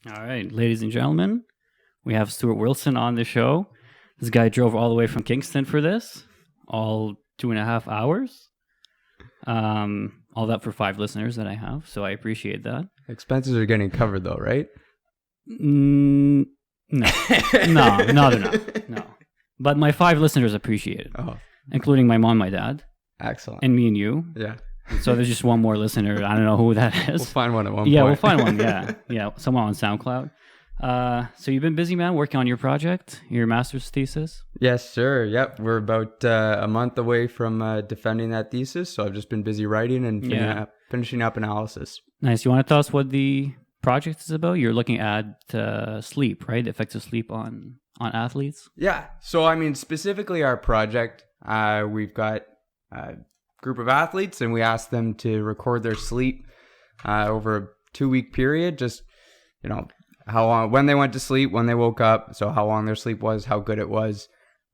All right, ladies and gentlemen, we have Stuart Wilson on the show. This guy drove all the way from Kingston for this, all 2.5 hours. All that for 5 listeners that I have, so I appreciate that. Expenses are getting covered though, right? No, they're not. No, but my 5 listeners appreciate it, including my mom, my dad, excellent, and me and you. Yeah. So there's just one more listener. I don't know who that is. We'll find one at one point. Yeah, we'll find one. Yeah, someone on SoundCloud. So you've been busy, man, working on your project, your master's thesis? Yes, sir. Yep. We're about a month away from defending that thesis. So I've just been busy writing and finishing up analysis. Nice. You want to tell us what the project is about? You're looking at sleep, right? The effects of sleep on athletes? Yeah. So, I mean, specifically our project, we've got a group of athletes and we asked them to record their sleep over a 2-week period. Just, how long, when they went to sleep, when they woke up, so how long their sleep was, how good it was.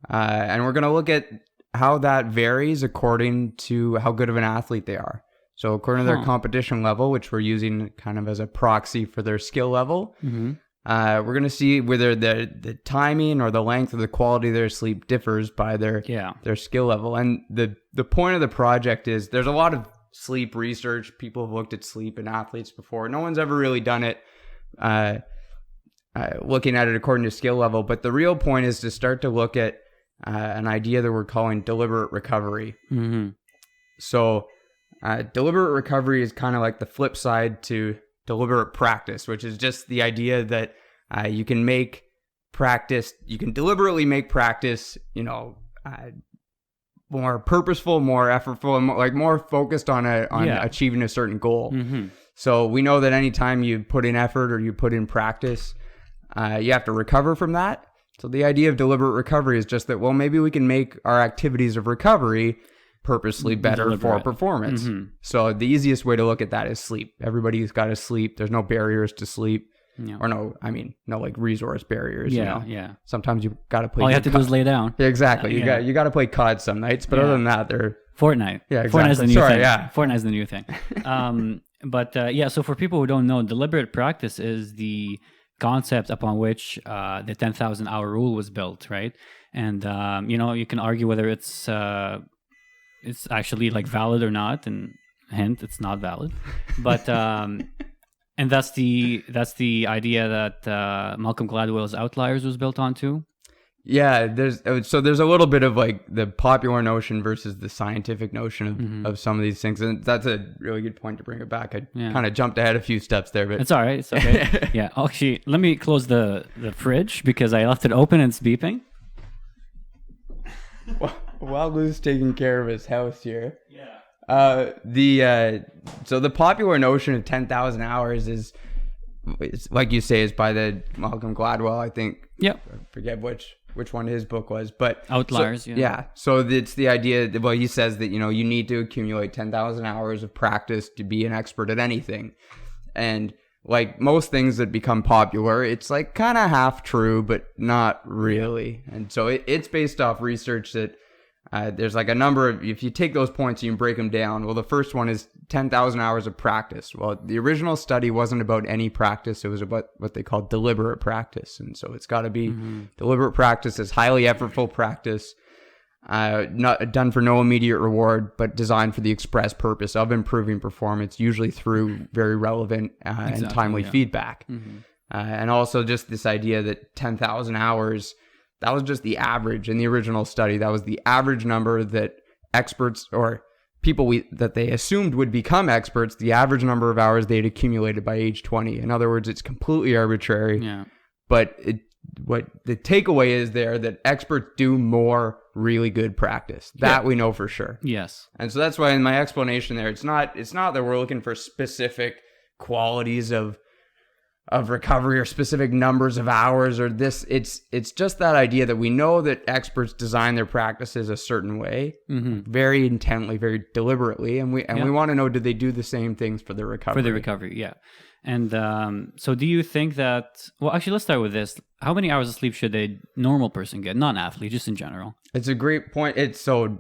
And we're going to look at how that varies according to how good of an athlete they are. So according to their competition level, which we're using kind of as a proxy for their skill level, we're going to see whether the timing or the length or the quality of their sleep differs by their skill level. And the point of the project is there's a lot of sleep research. People have looked at sleep in athletes before. No one's ever really done it looking at it according to skill level. But the real point is to start to look at an idea that we're calling deliberate recovery. So deliberate recovery is kind of like the flip side to deliberate practice, which is just the idea that you can deliberately make practice, more purposeful, more effortful, and more focused on achieving a certain goal. So we know that anytime you put in effort or you put in practice, you have to recover from that. So the idea of deliberate recovery is just that, well, maybe we can make our activities of recovery purposely better for performance. So the easiest way to look at that is sleep. Everybody's got to sleep. There's no barriers to sleep. Or no resource barriers. Sometimes you got to play. All you have to do is lay down. Yeah, exactly. You got to play COD some nights, but other than that, they're Fortnite. Yeah, exactly. Fortnite's the new thing. Fortnite's the new thing. So for people who don't know, deliberate practice is the concept upon which the 10,000 hour rule was built, right? And you can argue whether it's actually valid or not, and hint, it's not valid. But and that's the idea that Malcolm Gladwell's Outliers was built on too. Yeah, there's a little bit of the popular notion versus the scientific notion of some of these things, and that's a really good point to bring it back. I kind of jumped ahead a few steps there, but it's all right. It's okay. Yeah, actually, let me close the fridge because I left it open and it's beeping. While Lou's taking care of his house here. Yeah. The popular notion of 10,000 hours is, like you say, is by the Malcolm Gladwell, I think. Yep. I forget which one his book was, but Outliers. So it's the idea that, he says that, you need to accumulate 10,000 hours of practice to be an expert at anything. And like most things that become popular, it's kind of half true, but not really. And so it's based off research that there's a number of, if you take those points, you can break them down. Well, the first one is 10,000 hours of practice. Well, the original study wasn't about any practice. It was about what they call deliberate practice. And so it's got to be deliberate practice is highly effortful practice, not done for no immediate reward, but designed for the express purpose of improving performance, usually through very relevant and timely feedback. And also just this idea that 10,000 hours, that was just the average in the original study. That was the average number that experts or people that they assumed would become experts, the average number of hours they'd accumulated by age 20. In other words, it's completely arbitrary. Yeah. But what the takeaway is there that experts do more really good practice. That we know for sure. Yes. And so that's why in my explanation there, it's not that we're looking for specific qualities of recovery or specific numbers of hours or this. It's just that idea that we know that experts design their practices a certain way, very intently, very deliberately, and we want to know, do they do the same things for their recovery? For the recovery, yeah. And so do you think that, well, actually, let's start with this. How many hours of sleep should a normal person get, not an athlete, just in general? It's a great point. It's so,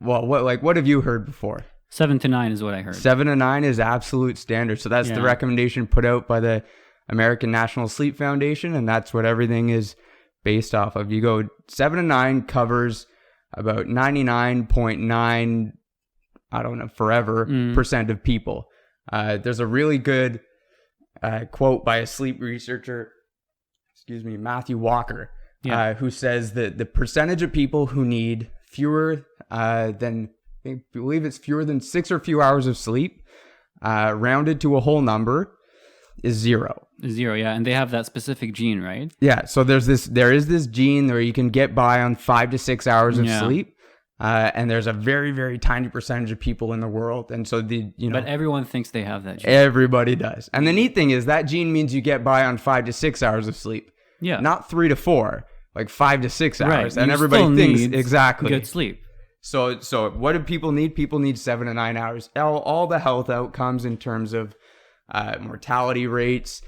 well, what have you heard before? 7 to 9 is what I heard. 7 to 9 is absolute standard. So that's the recommendation put out by the American National Sleep Foundation, and that's what everything is based off of. You go 7 to 9 covers about 99.9, I don't know, percent of people. There's a really good quote by a sleep researcher, Matthew Walker, who says that the percentage of people who need fewer than 6 or few hours of sleep, rounded to a whole number, is 0. 0, yeah, and they have that specific gene, right? Yeah, so there is this gene where you can get by on 5 to 6 hours of sleep, and there's a very, very tiny percentage of people in the world, and so But everyone thinks they have that gene. Everybody does, and the neat thing is that gene means you get by on 5 to 6 hours of sleep. Yeah, not 3 to 4, like 5 to 6 hours, right. And everybody thinks exactly good sleep. So what do people need? People need 7 to 9 hours. All the health outcomes in terms of mortality rates,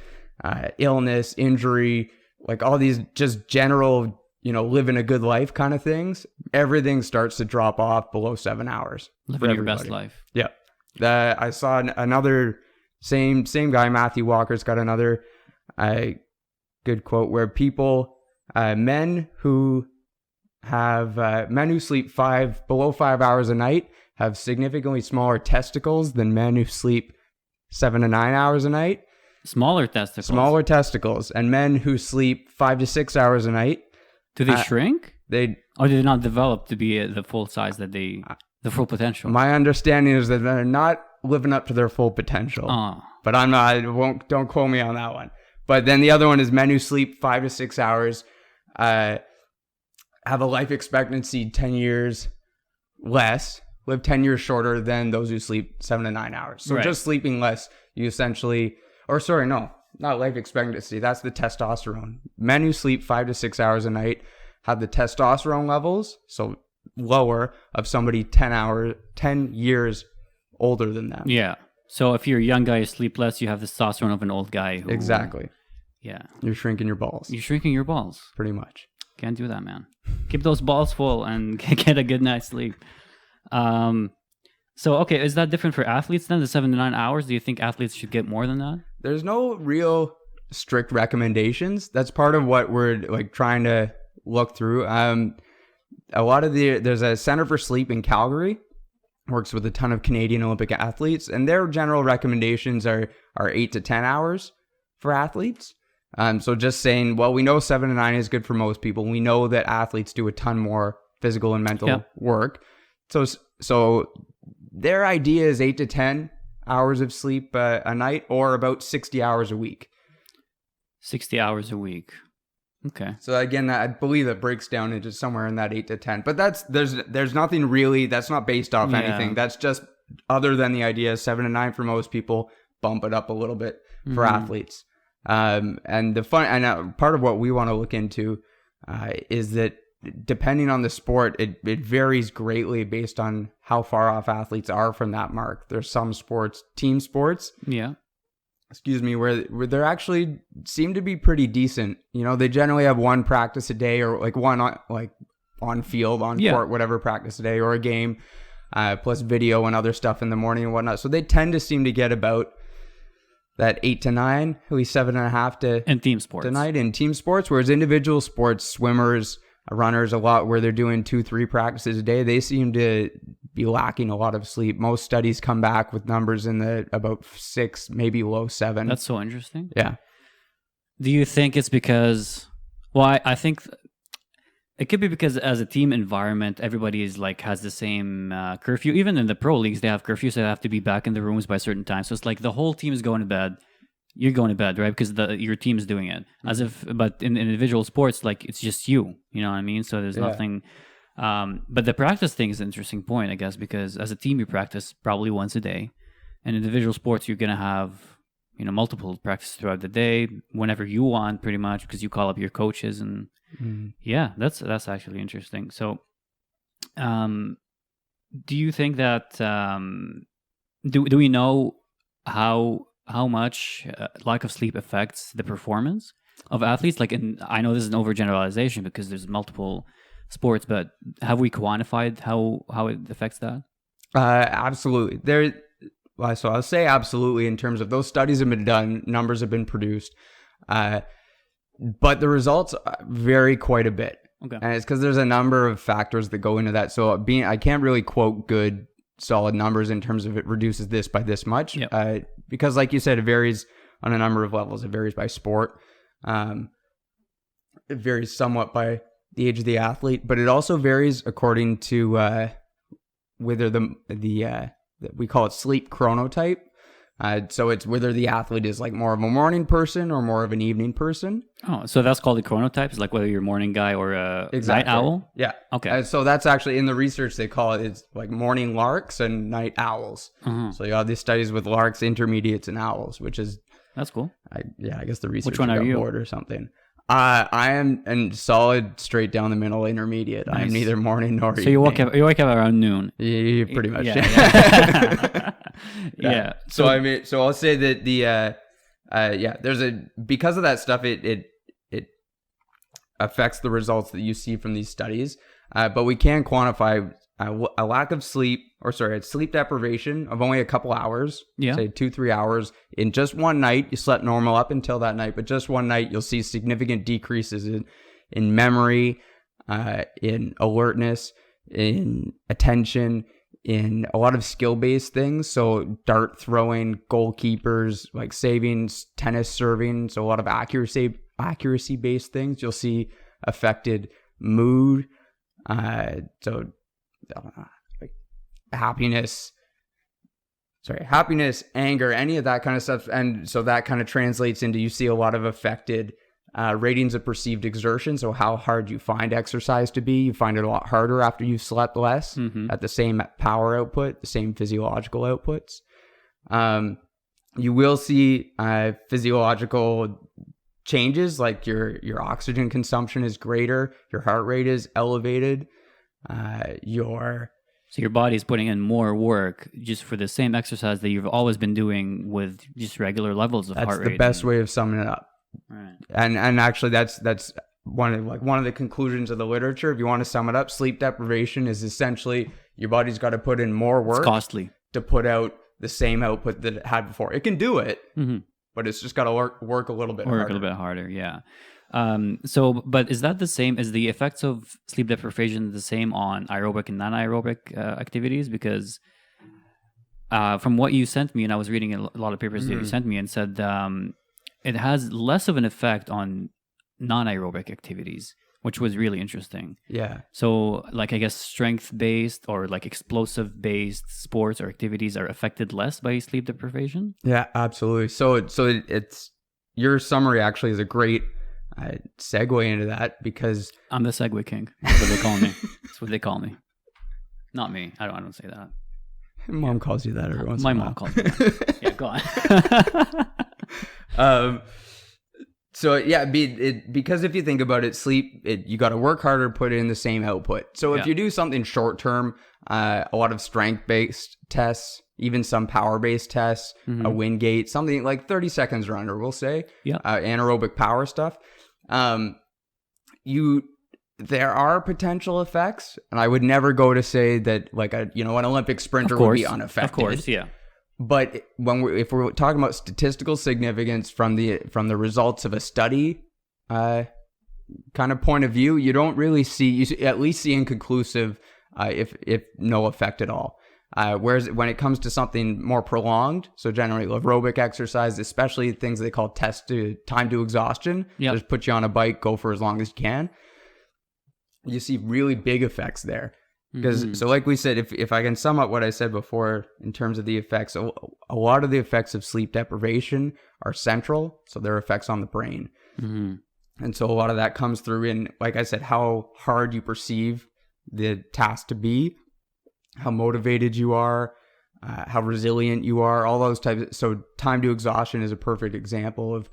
illness, injury, like all these just general, living a good life kind of things, everything starts to drop off below 7 hours. Living your best life. Yeah. I saw another same guy, Matthew Walker's got another good quote where people, men who sleep below 5 hours a night have significantly smaller testicles than men who sleep 7 to 9 hours a night. Smaller testicles. And men who sleep 5 to 6 hours a night. Do they shrink? Or do they not develop to be the full size the full potential? My understanding is that they're not living up to their full potential. But don't quote me on that one. But then the other one is men who sleep 5 to 6 hours, have a life expectancy 10 years less, live 10 years shorter than those who sleep 7 to 9 hours. So just sleeping less, you essentially, not life expectancy, that's the testosterone. Men who sleep 5 to 6 hours a night have the testosterone levels, so lower, of somebody 10 years older than them. Yeah. So if you're a young guy, you sleep less, you have the testosterone of an old guy. Exactly. Yeah. You're shrinking your balls. Pretty much. Can't do that, man. Keep those balls full and get a good night's sleep. Okay, is that different for athletes then, the 7 to 9 hours? Do you think athletes should get more than that? There's no real strict recommendations. That's part of what we're trying to look through. There's a Center for Sleep in Calgary, works with a ton of Canadian Olympic athletes, and their general recommendations are 8 to 10 hours for athletes. So just saying, we know 7 to 9 is good for most people. We know that athletes do a ton more physical and mental work. So their idea is 8 to 10 hours of sleep a night, or about 60 hours a week. 60 hours a week. Okay. So again, I believe that breaks down into somewhere in that 8 to 10. But there's nothing really, that's not based off anything. That's just other than the idea of 7 to 9 for most people, bump it up a little bit for athletes. And part of what we want to look into is that depending on the sport, it varies greatly based on how far off athletes are from that mark. There's some sports, team sports, where they're actually seem to be pretty decent. They generally have one practice a day, or one on field, on court, whatever practice a day, or a game, plus video and other stuff in the morning and whatnot. So they tend to seem to get about that 8 to 9, at least 7.5 to in team sports tonight in team sports. Whereas individual sports, swimmers, runners, a lot where they're doing 2-3 practices a day, they seem to be lacking a lot of sleep. Most studies come back with numbers in the about 6, maybe low 7. That's so interesting. Yeah. Do you think it's because? Well, I think it could be because as a team environment, everybody is has the same curfew. Even in the pro leagues, they have curfews. So they have to be back in the rooms by a certain time. So it's the whole team is going to bed. You're going to bed, right? Because your team is doing it. But in individual sports, it's just you. You know what I mean? So there's nothing. But the practice thing is an interesting point, I guess, because as a team, you practice probably once a day. And individual sports, you're gonna have multiple practices throughout the day, whenever you want, pretty much, because you call up your coaches and. That's actually interesting. So, do you think that do we know how much lack of sleep affects the performance of athletes? I know this is an overgeneralization because there's multiple sports, but have we quantified how it affects that? Absolutely. So I'll say absolutely in terms of those studies have been done, numbers have been produced, but the results vary quite a bit. Okay. And it's because there's a number of factors that go into that. So I can't really quote good, solid numbers in terms of it reduces this by this much. Yep. Because like you said, it varies on a number of levels. It varies by sport. It varies somewhat by the age of the athlete, but it also varies according to whether we call it sleep chronotype. So it's whether the athlete is like more of a morning person or more of an evening person. Oh, so that's called the chronotypes, like whether you're a morning guy or a Exactly. night owl? Yeah. Okay. So that's actually in the research, they call it's like morning larks and night owls. Uh-huh. So you have these studies with larks, intermediates, and owls, which is... That's cool. I guess the researcher Which one are got you? bored or something. I am in solid, straight down the middle, intermediate. Nice. I'm neither morning nor evening. So you wake up around noon. Yeah, pretty much. Yeah. Yeah. So I mean, so I'll say that because of that stuff, it affects the results that you see from these studies. But we can quantify a lack of sleep, sleep deprivation of only a couple hours, say 2-3 hours in just one night. You slept normal up until that night, but just one night, you'll see significant decreases in memory, in alertness, in attention, in a lot of skill-based things. So dart throwing, goalkeepers, like saving, tennis serving. So a lot of accuracy-based things. You'll see affected mood. Like happiness, anger, any of that kind of stuff. And so that kind of translates into, you see a lot of affected ratings of perceived exertion. So how hard you find exercise to be. You find it a lot harder after you've slept less at the same power output, the same physiological outputs. You will see physiological changes, like your oxygen consumption is greater, your heart rate is elevated, So your body's putting in more work just for the same exercise that you've always been doing with just regular levels of heart rate. That's the best way of summing it up. Right. And actually that's one of the conclusions of the literature. If you want to sum it up, sleep deprivation is essentially your body's got to put in more work. It's costly to put out the same output that it had before. It can do it, but it's just got to work a little bit harder. Work a little bit harder, yeah. But is that the same? Is the effects of sleep deprivation the same on aerobic and non-aerobic activities? Because from what you sent me, and I was reading a lot of papers that you sent me, and said it has less of an effect on non-aerobic activities, which was really interesting. Yeah. So, like, I guess strength-based or like explosive-based sports or activities are affected less by sleep deprivation? Yeah, absolutely. So it's your summary actually is a great segue into that, because I'm the segue king. That's what they call me. That's what they call me. Not me. I don't say that. Mom calls you that every once in a while. My mom calls me that. Yeah, go on. So yeah, because if you think about it, sleep, you got to work harder, put in the same output. So if you do something short term, a lot of strength based tests, even some power based tests, a wind gate, something like 30 seconds or under, we'll say, anaerobic power stuff. There are potential effects, and I would never go to say that like an Olympic sprinter would be unaffected. Of course, yeah. But if we're talking about statistical significance from the results of a study kind of point of view, you don't really see, you at least see inconclusive if no effect at all. Whereas when it comes to something more prolonged, so generally aerobic exercise, especially things they call time to exhaustion, just put you on a bike, go for as long as you can, you see really big effects there. Because so like we said, if I can sum up what I said before in terms of the effects, a lot of the effects of sleep deprivation are central, so they're effects on the brain. And so a lot of that comes through in, like I said, how hard you perceive the task to be, how motivated you are, how resilient you are, all those types. So time to exhaustion is a perfect example of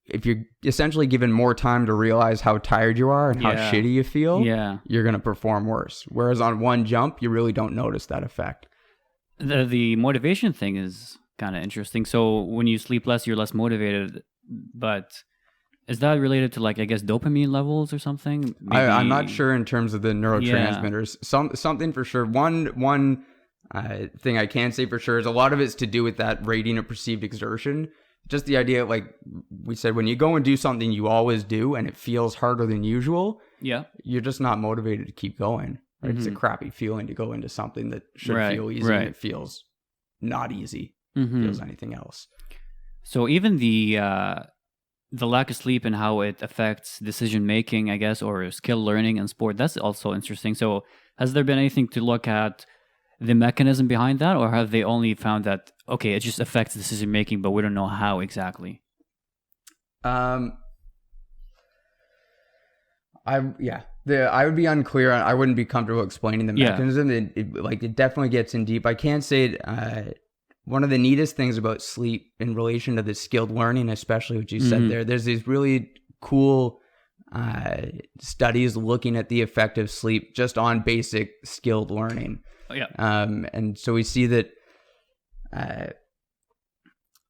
if you're essentially given more time to realize how tired you are and how shitty you feel, you're going to perform worse. Whereas on one jump, you really don't notice that effect. The motivation thing is kind of interesting. So when you sleep less, you're less motivated. But is that related to, like, I guess, dopamine levels or something? I'm not sure in terms of the neurotransmitters. Something for sure. One thing I can say for sure is a lot of it's to do with that rating of perceived exertion. Just the idea, like we said, when you go and do something you always do and it feels harder than usual, you're just not motivated to keep going. Right? It's a crappy feeling to go into something that should feel easy and it feels not easy. Feels anything else. So even the lack of sleep and how it affects decision making, I guess, or skill learning in sport, that's also interesting. So has there been anything to look at the mechanism behind that, or have they only found that, okay, it just affects decision making, but we don't know how exactly? I would be unclear. I wouldn't be comfortable explaining the mechanism. It definitely gets in deep. I can say one of the neatest things about sleep in relation to the skilled learning, especially what you said there's these really cool studies looking at the effect of sleep just on basic skilled learning. And so we see that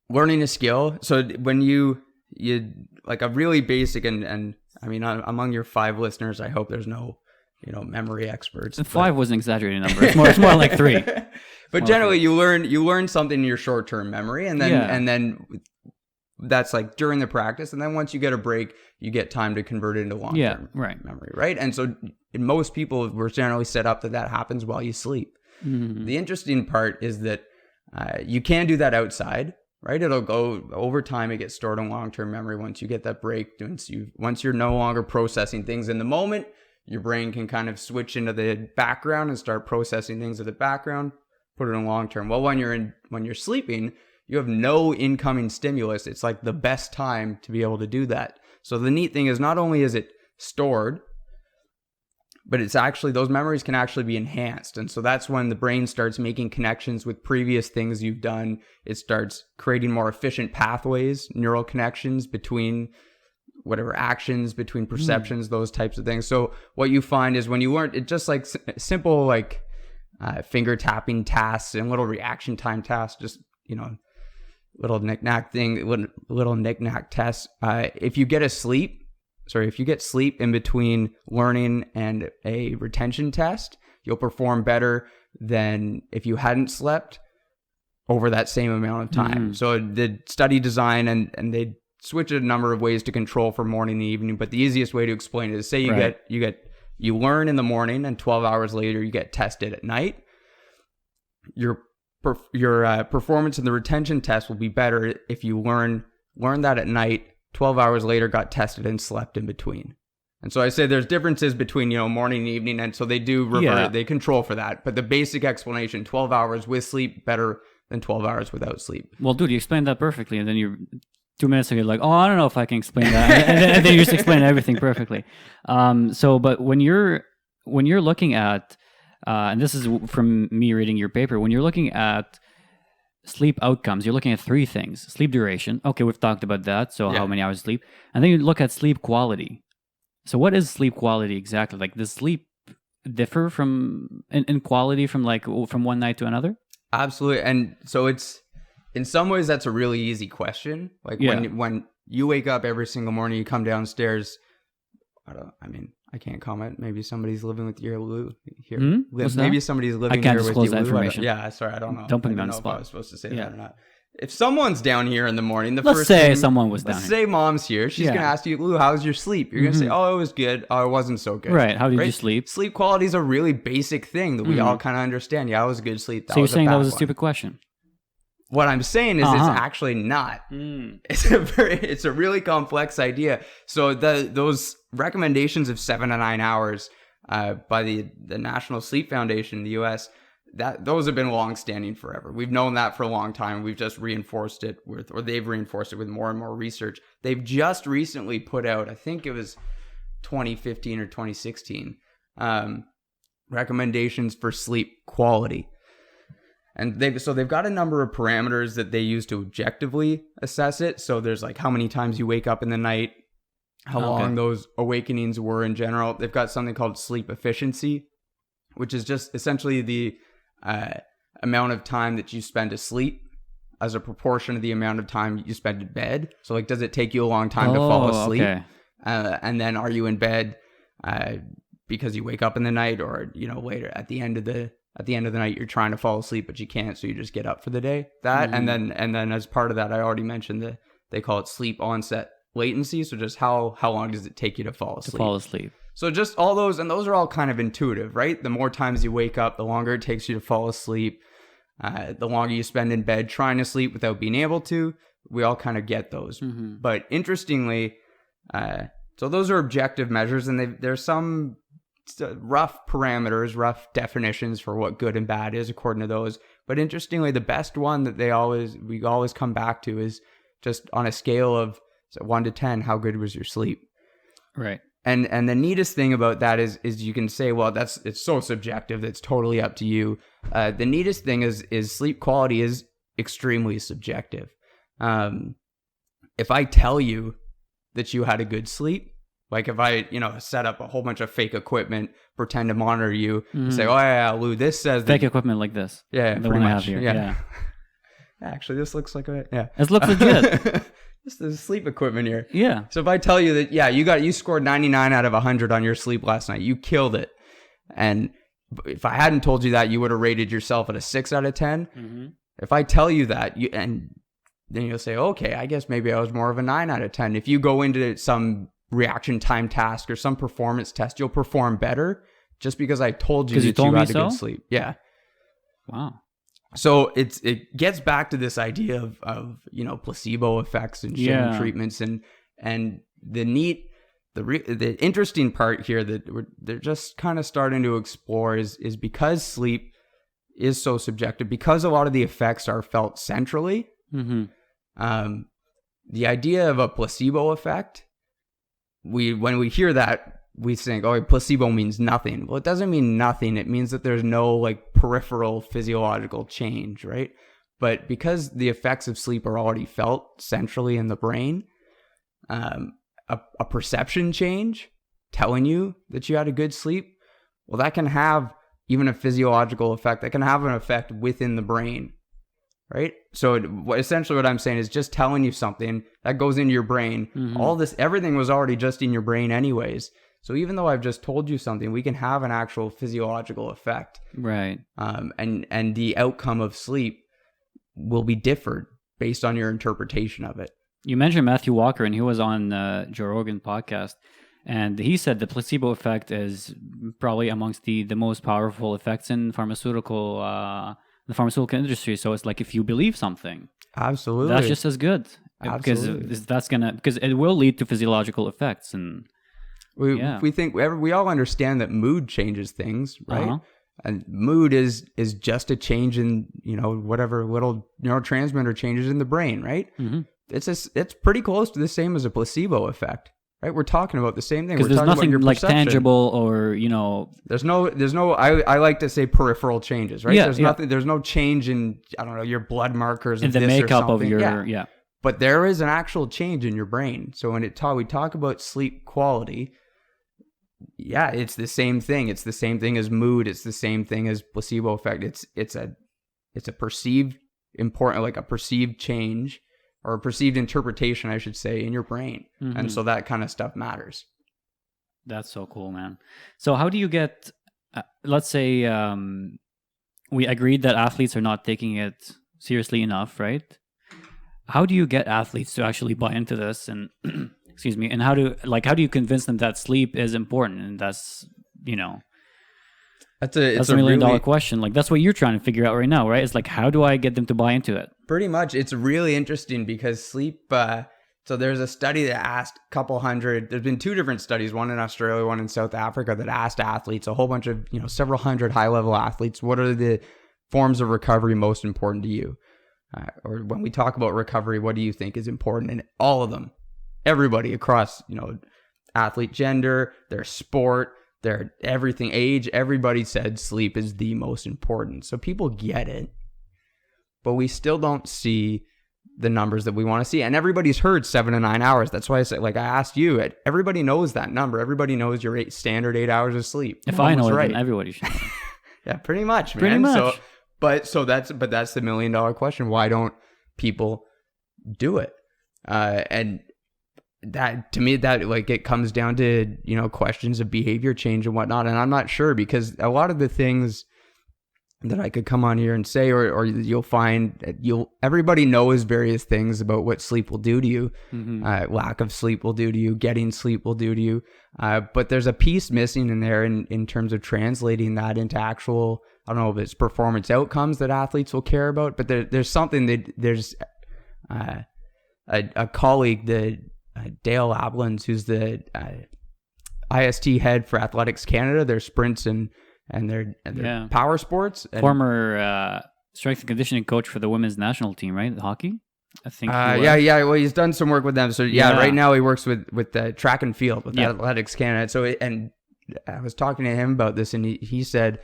learning a skill. So when you like a really basic and I mean, among your 5 listeners, I hope there's no, memory experts. 5 was an exaggerated number. It's more like 3. But generally, you learn something in your short-term memory, and then that's like during the practice, and then once you get a break, you get time to convert it into long-term memory, right? And so, in most people, we're generally set up that happens while you sleep. The interesting part is that you can do that outside. Right, it'll go over time. It gets stored in long-term memory once you get that break. Once you're no longer processing things in the moment, your brain can kind of switch into the background and start processing things in the background. Put it in long-term. Well, when you're sleeping, you have no incoming stimulus. It's like the best time to be able to do that. So the neat thing is not only is it stored, but it's actually, those memories can actually be enhanced. And so that's when the brain starts making connections with previous things you've done. It starts creating more efficient pathways, neural connections between whatever actions, between perceptions, those types of things. So what you find is when you learn, it just like simple, like finger tapping tasks and little reaction time tasks, just, little knick-knack thing, little knick-knack tests. If you get sleep in between learning and a retention test, you'll perform better than if you hadn't slept over that same amount of time. So the study design and they switch a number of ways to control for morning and evening, but the easiest way to explain it is say you learn in the morning and 12 hours later you get tested at night. Your performance in the retention test will be better if you learn that at night, 12 hours later got tested and slept in between. And so I say there's differences between, morning and evening. And so they do revert, they control for that. But the basic explanation, 12 hours with sleep, better than 12 hours without sleep. Well, dude, you explained that perfectly. And then you're 2 minutes ago, you're like, I don't know if I can explain that. and then you just explain everything perfectly. But when you're looking at, and this is from me reading your paper, when you're looking at sleep outcomes, you're looking at 3 things. Sleep duration. Okay, we've talked about that. So how many hours of sleep? And then you look at sleep quality. So what is sleep quality exactly? Like, does sleep differ in quality from one night to another? Absolutely. And so it's, in some ways, that's a really easy question. Like when you wake up every single morning, you come downstairs. I can't comment. Maybe somebody's living with you here. Maybe somebody's living here with you. I can't disclose that information. Sorry, I don't know. Don't put me on the spot. I was supposed to say that or not. If someone's down here in the morning, let's say someone was down here. Let's say mom's here. She's going to ask you, Lou, how's your sleep? You're going to say, oh, it was good. Oh, it wasn't so good. Right. How did you sleep? Sleep quality is a really basic thing that we all kind of understand. Yeah, it was good sleep. So you're saying that was a stupid question? What I'm saying is it's actually not. It's a really complex idea. So those recommendations of 7 to 9 hours by the National Sleep Foundation in the U.S., those have been long-standing forever. We've known that for a long time. We've just reinforced it they've reinforced it with more and more research. They've just recently put out, I think it was 2015 or 2016, recommendations for sleep quality. And they've got a number of parameters that they use to objectively assess it. So there's like how many times you wake up in the night, how long those awakenings were in general. They've got something called sleep efficiency, which is just essentially the amount of time that you spend asleep as a proportion of the amount of time you spend in bed. So like, does it take you a long time to fall asleep? Okay. And then are you in bed because you wake up in the night or, later at the end of at the end of the night you're trying to fall asleep but you can't, so you just get up for the day. That and then as part of that, I already mentioned that they call it sleep onset latency. So just how long does it take you to fall asleep? So just all those, and those are all kind of intuitive, right? The more times you wake up, the longer it takes you to fall asleep. The longer you spend in bed trying to sleep without being able to. We all kind of get those. But interestingly, so those are objective measures, and there's some rough parameters, rough definitions for what good and bad is according to those. But interestingly, the best one that we always come back to is just on a scale of 1 to 10, how good was your sleep? Right. And the neatest thing about that is you can say, well, it's so subjective, it's totally up to you. The neatest thing is sleep quality is extremely subjective. If I tell you that you had a good sleep, like if I, set up a whole bunch of fake equipment, pretend to monitor you, say, oh yeah, Lou, this says fake equipment like this. Yeah, the one I have here. Yeah. Actually, this looks like yeah. It looks legit. This is sleep equipment here. Yeah. So if I tell you that, yeah, you scored 99 out of 100 on your sleep last night, you killed it. And if I hadn't told you that, you would have rated yourself at a 6 out of 10. If I tell you that, and then you'll say, okay, I guess maybe I was more of a 9 out of 10. If you go into some reaction time task or some performance test, you'll perform better just because I told you that you had a good sleep. Yeah. Wow. So it gets back to this idea of placebo effects and sham treatments, and the interesting part here that they're just kind of starting to explore is because sleep is so subjective, because a lot of the effects are felt centrally. The idea of a placebo effect, when we hear that, we think, oh, placebo means nothing. Well, it doesn't mean nothing. It means that there's no peripheral physiological change, right? But because the effects of sleep are already felt centrally in the brain, a perception change telling you that you had a good sleep, well, that can have even a physiological effect. That can have an effect within the brain, right? So essentially what I'm saying is just telling you something that goes into your brain. All this, everything was already just in your brain anyways. So even though I've just told you something, we can have an actual physiological effect. Right. And the outcome of sleep will be differed based on your interpretation of it. You mentioned Matthew Walker, and he was on Joe Rogan podcast, and he said the placebo effect is probably amongst the most powerful effects in the pharmaceutical industry. So it's like if you believe something, absolutely, that's just as good. Absolutely. Because it will lead to physiological effects. And we all understand that mood changes things, right? And mood is just a change in whatever little neurotransmitter changes in the brain, right? It's pretty close to the same as a placebo effect, right? We're talking about the same thing. Because there's nothing like tangible or There's no. I like to say peripheral changes, right? Yeah, there's nothing. There's no change in your blood markers in the makeup of your But there is an actual change in your brain. So when we talk about sleep quality. Yeah, it's the same thing. It's the same thing as mood. It's the same thing as placebo effect. It's a perceived a perceived change or a perceived interpretation, I should say, in your brain. And so that kind of stuff matters. That's so cool, man. So how do you get, let's say we agreed that athletes are not taking it seriously enough, right? How do you get athletes to actually buy into this and excuse me, and how do you convince them that sleep is important? And that's that's a $1 million question. Like that's what you're trying to figure out right now, right? It's like, how do I get them to buy into it? Pretty much. It's really interesting because sleep, so there's a study that asked a couple hundred, there's been 2 different studies, one in Australia, one in South Africa, that asked athletes, a whole bunch of, several hundred high level athletes, what are the forms of recovery most important to you? Or when we talk about recovery, what do you think is important? And all of them, everybody across, athlete gender, their sport, their everything, age, everybody said sleep is the most important. So people get it, but we still don't see the numbers that we want to see. And everybody's heard 7 to 9 hours. That's why I said, I asked you, everybody knows that number. Everybody knows your standard 8 hours of sleep. If I know it, then everybody should know. Yeah, pretty much, man. Pretty much. That's the $1 million question. Why don't people do it? And that, to me, that it comes down to, questions of behavior change and whatnot. And I'm not sure, because a lot of the things that I could come on here and say, or you'll find everybody knows various things about what sleep will do to you. Lack of sleep will do to you, getting sleep will do to you. But there's a piece missing in there in terms of translating that into actual, I don't know if it's performance outcomes that athletes will care about, but there's something that there's a colleague, Dale Ablins, who's the IST head for Athletics Canada, their sprints and their power sports. And, former strength and conditioning coach for the women's national team, right? The hockey, I think. Well, he's done some work with them. So right now he works with the track and field with Athletics Canada. So and I was talking to him about this, and he said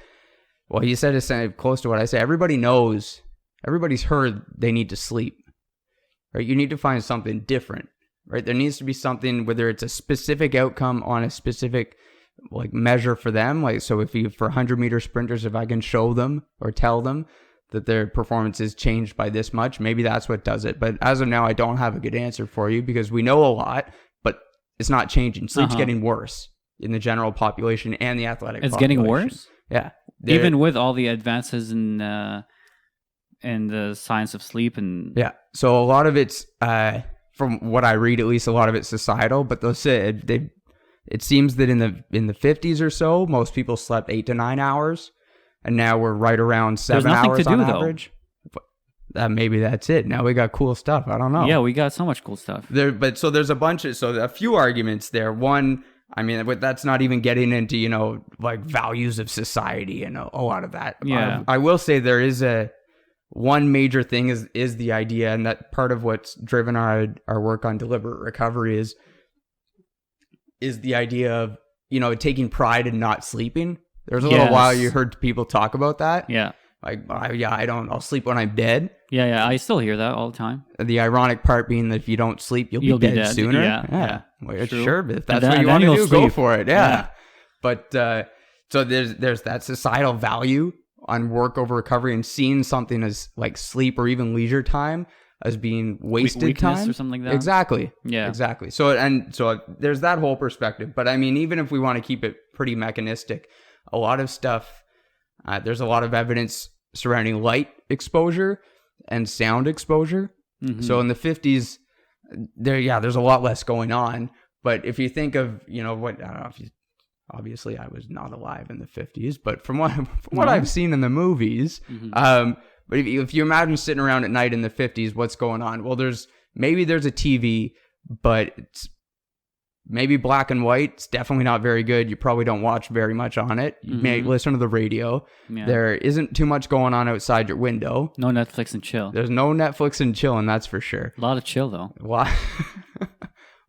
it's close to what I say. Everybody's heard they need to sleep, right? You need to find something different, right? There needs to be something, whether it's a specific outcome on a specific measure for them. So for 100-meter sprinters, if I can show them or tell them that their performance is changed by this much, maybe that's what does it. But as of now, I don't have a good answer for you, because we know a lot, but it's not changing. Sleep's getting worse in the general population and the athletic population. Getting worse? Yeah. Even with all the advances in the science of sleep and... Yeah. So a lot of it's, from what I read, at least a lot of it's societal, but they'll say it seems that in the 50s or so, most people slept 8 to 9 hours, and now we're right around 7 hours on average. Maybe that's it. Now we got cool stuff. I don't know. Yeah, we got so much cool stuff. So there's a few arguments there. One, I mean, but that's not even getting into, values of society and a lot of that. Yeah. I will say there is one major thing is the idea, and that part of what's driven our work on deliberate recovery is the idea of, taking pride in not sleeping. There's a little while you heard people talk about that. Yeah. I'll sleep when I'm dead. Yeah. I still hear that all the time. The ironic part being that if you don't sleep, you'll be dead sooner. Yeah. Well, sure, but if that's what you want to do, go for it. Yeah. But, so there's that societal value on work over recovery, and seeing something as sleep or even leisure time as being wasted time or something like that. Exactly. Yeah. Exactly. So there's that whole perspective. But I mean, even if we want to keep it pretty mechanistic, a lot of stuff, there's a lot of evidence surrounding light exposure and sound exposure. So in the 50s, there's a lot less going on. But if you think of, I don't know if you, obviously I was not alive in the 50s, but from what I've seen in the movies, but if you imagine sitting around at night in the 50s, what's going on? Well, there's a TV, but it's maybe black and white. It's definitely not very good. You probably don't watch very much on it. You may listen to the radio. Yeah. There isn't too much going on outside your window. No Netflix and chill. There's no Netflix and chilling, that's for sure. A lot of chill, though. Well,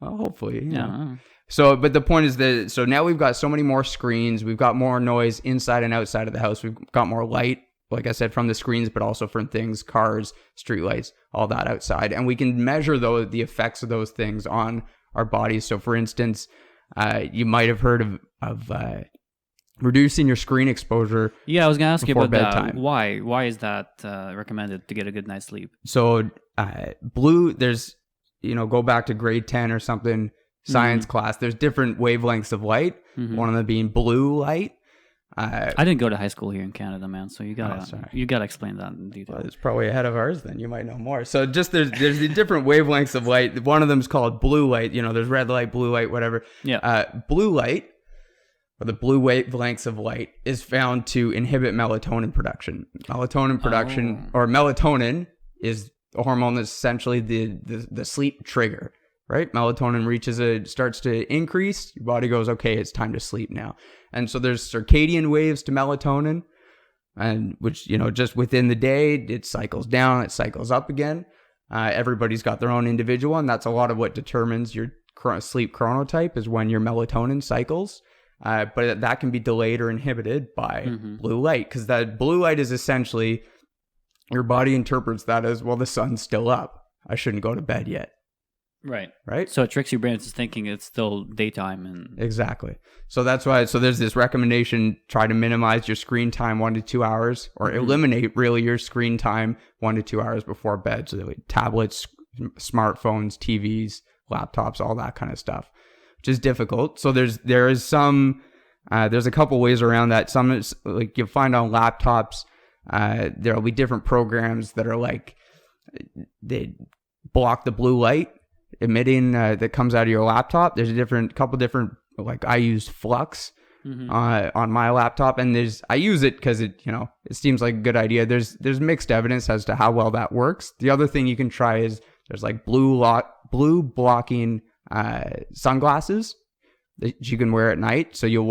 hopefully. Yeah. So, but the point is that, so now we've got so many more screens. We've got more noise inside and outside of the house. We've got more light, like I said, from the screens, but also from things, cars, streetlights, all that outside. And we can measure the effects of those things on our bodies. So for instance, you might have heard of reducing your screen exposure. Yeah, I was going to ask you about bedtime. That. Why is that recommended to get a good night's sleep? So there's, go back to grade 10 or something, science class, there's different wavelengths of light, one of them being blue light. I didn't go to high school here in Canada, man, so you gotta explain that in detail. Well, it's probably ahead of ours, then you might know more. So just there's the different wavelengths of light. One of them is called blue light. There's red light, blue light, whatever. Yeah. Blue light, or the blue wavelengths of light, is found to inhibit melatonin production. Or melatonin is a hormone that's essentially the sleep trigger. Right? Melatonin starts to increase. Your body goes, okay, it's time to sleep now. And so there's circadian waves to melatonin, and which, just within the day, it cycles down, it cycles up again. Everybody's got their own individual, and that's a lot of what determines your sleep chronotype, is when your melatonin cycles. But that can be delayed or inhibited by blue light, because that blue light is essentially, your body interprets that as, well, the sun's still up. I shouldn't go to bed yet. Right. So it tricks your brain into thinking it's still daytime. And exactly. So that's why. So there's this recommendation: try to minimize your screen time 1 to 2 hours, or eliminate really your screen time 1 to 2 hours before bed. So tablets, smartphones, TVs, laptops, all that kind of stuff, which is difficult. So there's a couple ways around that. Some is, like, you'll find on laptops, There'll be different programs that are like, they block the blue light emitting that comes out of your laptop. There's a couple different, like I use Flux on my laptop, and I use it because it seems like a good idea. There's mixed evidence as to how well that works. The other thing you can try is there's like blue blocking sunglasses that you can wear at night. So you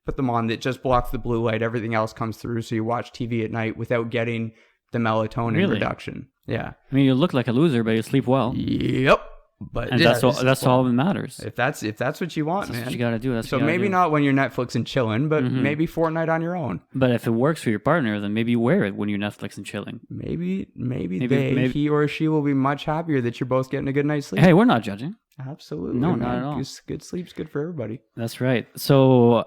put them on, that just blocks the blue light. Everything else comes through, so you watch TV at night without getting the melatonin reduction. Yeah. I mean, you look like a loser, but you sleep well. Yep. But and that's all that matters. If that's what you want, that's man. What you gotta do. So maybe not when you're Netflix and chilling, but maybe Fortnite on your own. But if it works for your partner, then maybe wear it when you're Netflix and chilling. Maybe he or she will be much happier that you're both getting a good night's sleep. Hey, we're not judging. Absolutely. No, man. not at all. Good sleep's good for everybody. That's right. So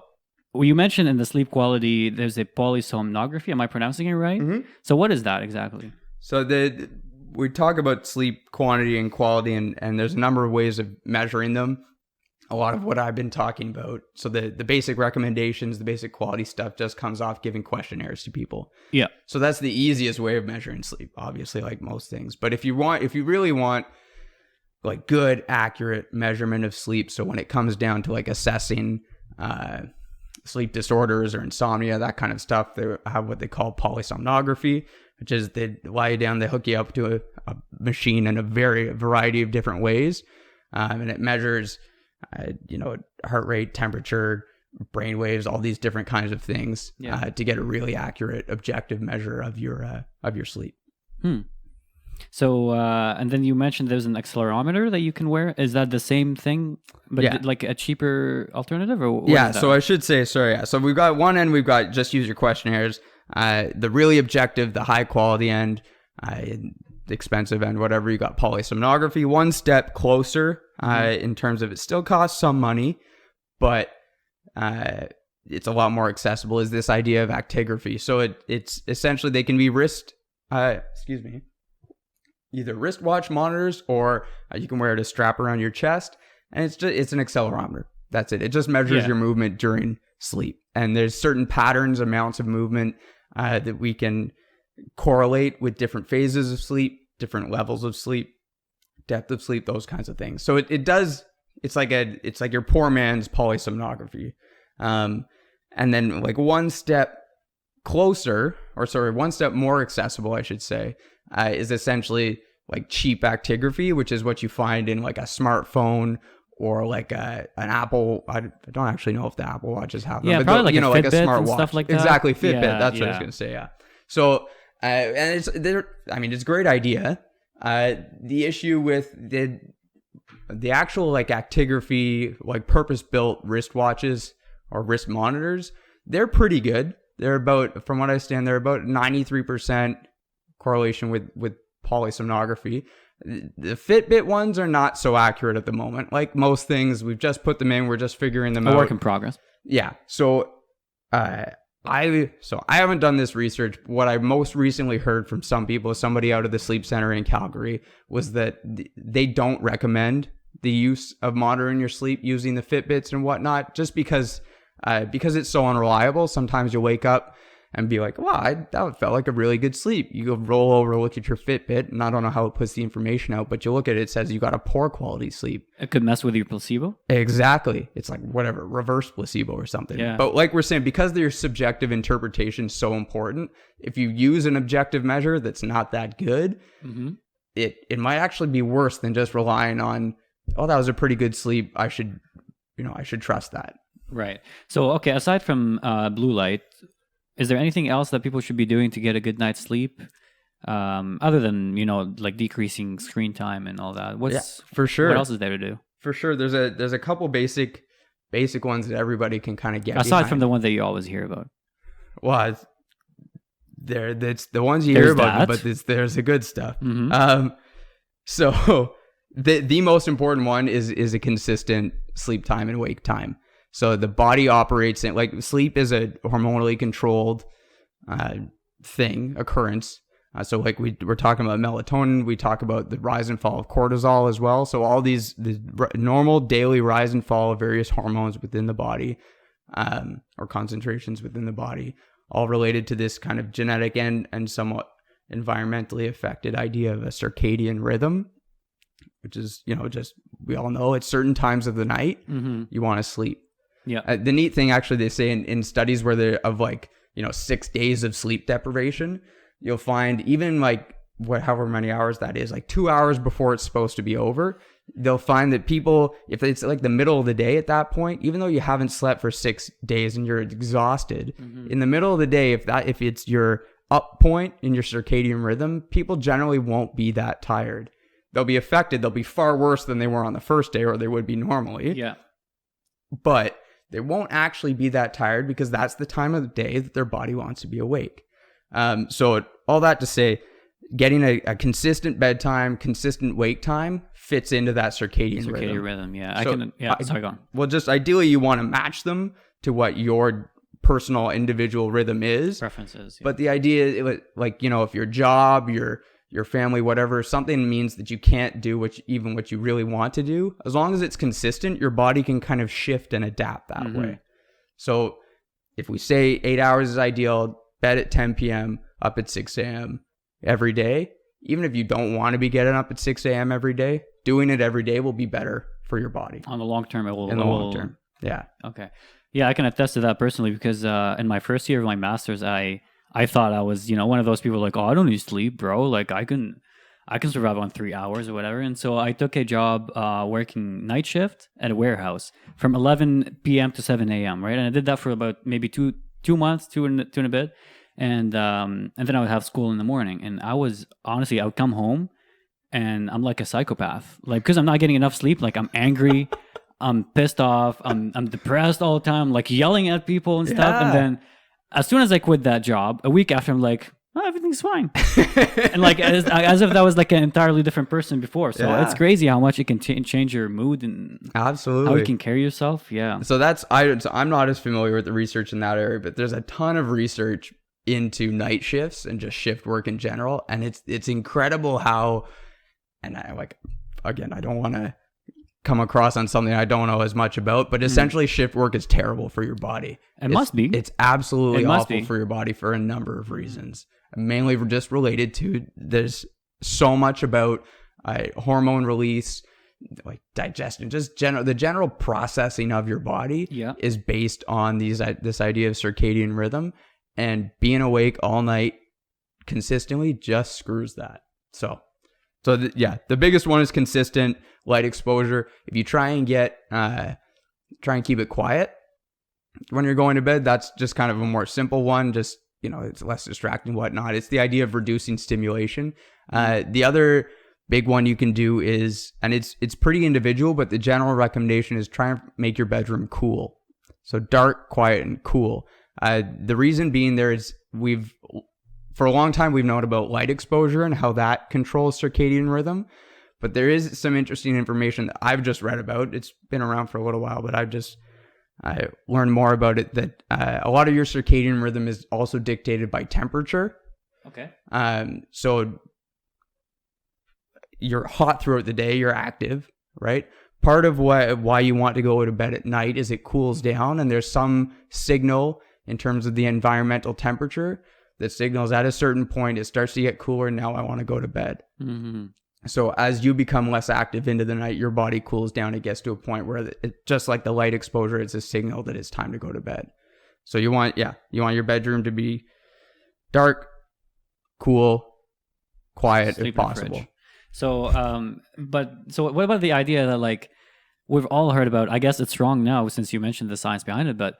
you mentioned in the sleep quality, there's a polysomnography. Am I pronouncing it right? Mm-hmm. So what is that exactly? So we talk about sleep quantity and quality, and there's a number of ways of measuring them. A lot of what I've been talking about. So the basic recommendations, the basic quality stuff just comes off giving questionnaires to people. Yeah. So that's the easiest way of measuring sleep, obviously, like most things. But if you really want like good, accurate measurement of sleep, so when it comes down to like assessing sleep disorders or insomnia, that kind of stuff, they have what they call polysomnography, which is they lie you down, they hook you up to a machine in a variety of different ways. And it measures, heart rate, temperature, brain waves, all these different kinds of things to get a really accurate, objective measure of your sleep. So, and then you mentioned there's an accelerometer that you can wear. Is that the same thing, but like a cheaper alternative? Or yeah, so I should say, sorry. Yeah. So we've got one end, we've got just use your questionnaires. The really objective, the high quality end, the expensive end, whatever, you got polysomnography. One step closer in terms of it still costs some money, but it's a lot more accessible, is this idea of actigraphy. So it's essentially, they can be either wristwatch monitors, or you can wear it as a strap around your chest, and it's an accelerometer. That's it. It just measures your movement during sleep, and there's certain patterns, amounts of movement that we can correlate with different phases of sleep, different levels of sleep, depth of sleep, those kinds of things. So it's like your poor man's polysomnography. And then like one step more accessible, I should say, is essentially like cheap actigraphy, which is what you find in like a smartphone or like an Apple. I don't actually know if the Apple Watches have them. Yeah, but probably like a like a Fitbit smartwatch and stuff like that. Exactly, Fitbit. That's what I was gonna say. Yeah. So and it's a great idea. The issue with the actual like actigraphy, like purpose-built wristwatches or wrist monitors, they're pretty good. They're about, from what I understand, they're about 93% correlation with polysomnography. The Fitbit ones are not so accurate at the moment. Like most things, we've just put them in, we're just figuring them out. A work in progress. Yeah. So I haven't done this research. What I most recently heard from some people, somebody out of the sleep center in Calgary, was that they don't recommend the use of monitoring your sleep using the Fitbits and whatnot, just because it's so unreliable. Sometimes you'll wake up and be like, wow, that felt like a really good sleep. You go roll over, look at your Fitbit, and I don't know how it puts the information out, but you look at it, it says you got a poor quality sleep. It could mess with your placebo. Exactly. It's like whatever, reverse placebo or something. Yeah. But like we're saying, because their subjective interpretation is so important, if you use an objective measure that's not that good, it might actually be worse than just relying on, oh, that was a pretty good sleep, I should trust that. Right. So, okay, aside from blue light, is there anything else that people should be doing to get a good night's sleep? Other than, like decreasing screen time and all that. For sure. What else is there to do? For sure. There's a couple basic ones that everybody can kind of get aside behind. From the ones that you always hear about. Well, it's the ones you hear about, but there's the good stuff. So the most important one is a consistent sleep time and wake time. So the body operates in, like, sleep is a hormonally controlled occurrence. So like we're talking about melatonin, we talk about the rise and fall of cortisol as well. So all the normal daily rise and fall of various hormones within the body, or concentrations within the body, all related to this kind of genetic and somewhat environmentally affected idea of a circadian rhythm, which is, just, we all know at certain times of the night, you want to sleep. Yeah. The neat thing, actually, they say in studies where they're of 6 days of sleep deprivation, you'll find even however many hours that is, 2 hours before it's supposed to be over, they'll find that people, if it's the middle of the day at that point, even though you haven't slept for 6 days and you're exhausted, in the middle of the day, if it's your up point in your circadian rhythm, people generally won't be that tired. They'll be affected. They'll be far worse than they were on the first day or they would be normally. Yeah. But they won't actually be that tired because that's the time of the day that their body wants to be awake. So all that to say, getting a consistent bedtime, consistent wake time fits into that circadian rhythm. Yeah. Sorry, go on. Well, just ideally you want to match them to what your personal individual rhythm is. Preferences. Yeah. But the idea, if your job, your family, whatever, something means that you can't do what you really want to do, as long as it's consistent, your body can kind of shift and adapt that way. So if we say 8 hours is ideal, bed at 10 p.m., up at 6 a.m. every day, even if you don't want to be getting up at 6 a.m. every day, doing it every day will be better for your body. On the long term, it will. In the long term, yeah. Okay. Yeah, I can attest to that personally because in my first year of my master's, I thought I was, one of those people I don't need sleep, bro. I can survive on 3 hours or whatever. And so I took a job working night shift at a warehouse from 11 p.m. to 7 a.m., right? And I did that for about maybe two months, two and a bit. And then I would have school in the morning. And I would come home and I'm like a psychopath. Because I'm not getting enough sleep, I'm angry, I'm pissed off, I'm depressed all the time, yelling at people and stuff. And then as soon as I quit that job, a week after, I'm like, oh, everything's fine. And as if that was an entirely different person before. So it's crazy how much it can change your mood and absolutely how you can carry yourself. Yeah. So I'm not as familiar with the research in that area, but there's a ton of research into night shifts and just shift work in general. And it's incredible how, and I don't want to come across on something I don't know as much about, but essentially shift work is terrible for your body. Must be. It's absolutely awful for your body for a number of reasons. Mainly just related to, there's so much about hormone release, digestion, just the general processing of your body is based on this idea of circadian rhythm, and being awake all night consistently just screws that. So the biggest one is consistent light exposure. If you try and keep it quiet when you're going to bed, that's just kind of a more simple one. Just, it's less distracting, whatnot. It's the idea of reducing stimulation. The other big one you can do is, and it's pretty individual, but the general recommendation is try and make your bedroom cool. So dark, quiet, and cool. The reason being there is for a long time, we've known about light exposure and how that controls circadian rhythm. But there is some interesting information that I've just read about. It's been around for a little while, but I learned more about it, that a lot of your circadian rhythm is also dictated by temperature. Okay. So you're hot throughout the day, you're active, right? Part of why you want to go to bed at night is it cools down, and there's some signal in terms of the environmental temperature that signals at a certain point it starts to get cooler, and now I want to go to bed. Mm-hmm. So as you become less active into the night, your body cools down. It gets to a point where just like the light exposure, it's a signal that it's time to go to bed. So you want your bedroom to be dark, cool, quiet if possible. So, so what about the idea that we've all heard about, I guess it's wrong now since you mentioned the science behind it, but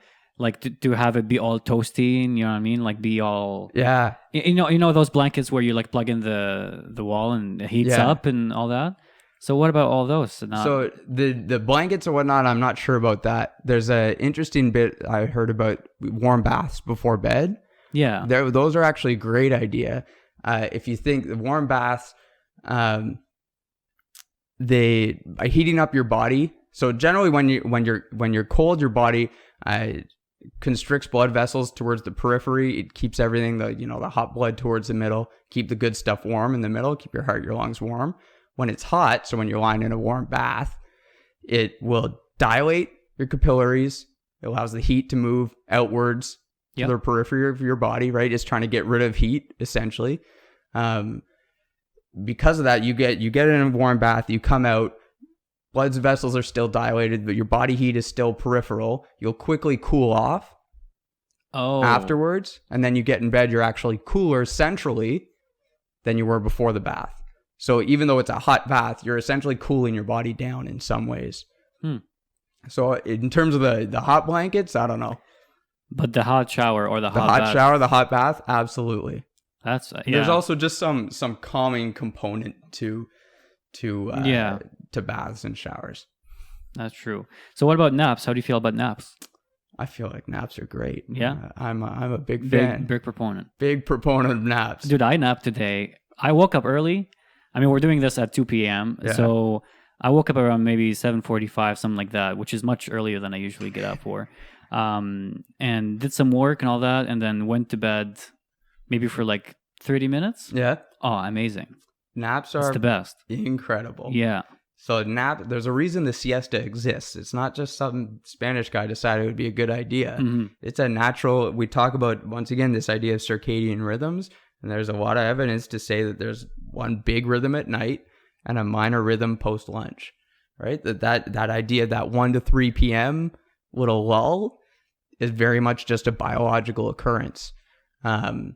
to have it be all toasty, you know what I mean? Be all, yeah. You know those blankets where you plug in the wall and it heats up and all that. So what about all those? So the blankets or whatnot, I'm not sure about that. There's a interesting bit I heard about warm baths before bed. Yeah. Those are actually a great idea. If you think the warm baths, they are heating up your body. So generally when you're cold, your body constricts blood vessels towards the periphery. It keeps everything, the hot blood towards the middle, keep the good stuff warm in the middle, keep your heart, your lungs warm. When it's hot, so when you're lying in a warm bath, it will dilate your capillaries. It allows the heat to move outwards Yep. the periphery of your body, right? It's trying to get rid of heat, essentially. Because of that, you get in a warm bath, you come out, blood vessels are still dilated, but your body heat is still peripheral. You'll quickly cool off afterwards, and then you get in bed, you're actually cooler centrally than you were before the bath. So even though it's a hot bath, you're essentially cooling your body down in some ways. So in terms of the hot blankets, I don't know. But the hot shower or the hot bath. Shower, the hot bath, absolutely. That's There's also just some calming component to baths and showers. That's true. So what about naps? How do you feel about naps? I feel like naps are great. Yeah, I'm a big fan. Big proponent. Big proponent of naps. Dude, I napped today. I woke up early. I mean, we're doing this at 2 p.m. Yeah. So I woke up around maybe 7:45, something like that, which is much earlier than I usually get up for. And did some work and all that, and then went to bed maybe for like 30 minutes. Yeah. Oh, amazing. Naps are the best. Incredible. Yeah. So there's a reason the siesta exists. It's not just some Spanish guy decided it would be a good idea. Mm-hmm. It's a natural, we talk about, once again, this idea of circadian rhythms. And there's a lot of evidence to say that there's one big rhythm at night and a minor rhythm post-lunch, right? That idea, that 1 to 3 p.m. little lull is very much just a biological occurrence. They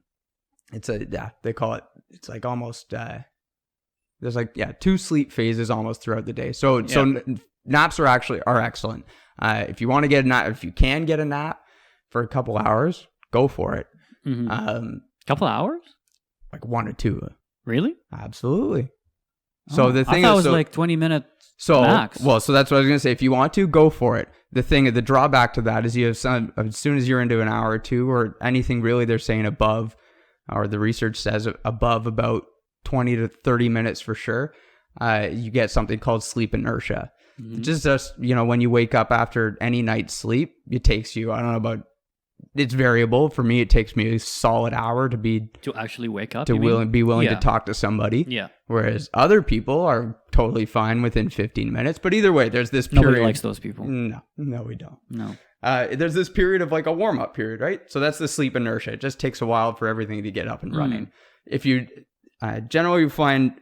call it, it's like almost, there's like, 2 sleep phases almost throughout the day. So naps are excellent. If you want to get a nap, if you can get a nap for a couple hours, go for it. Mm-hmm. Couple hours? Like 1 or 2. Really? Absolutely. So the thing I thought it was like 20 minutes max. Well, so that's what I was going to say. If you want to, go for it. The drawback to that is you have some, as soon as you're into an hour or 2 or anything really, they're saying above, or the research says above about 20 to 30 minutes for sure, you get something called sleep inertia. Mm-hmm. Just when you wake up after any night's sleep, it takes you, I don't know about, it's variable. For me, it takes me a solid hour to actually wake up, be willing to talk to somebody. Yeah. Whereas other people are totally fine within 15 minutes. But either way, there's this period. Nobody likes those people. No, we don't. No. There's this period of like a warm-up period, right? So that's the sleep inertia. It just takes a while for everything to get up and running. If you generally find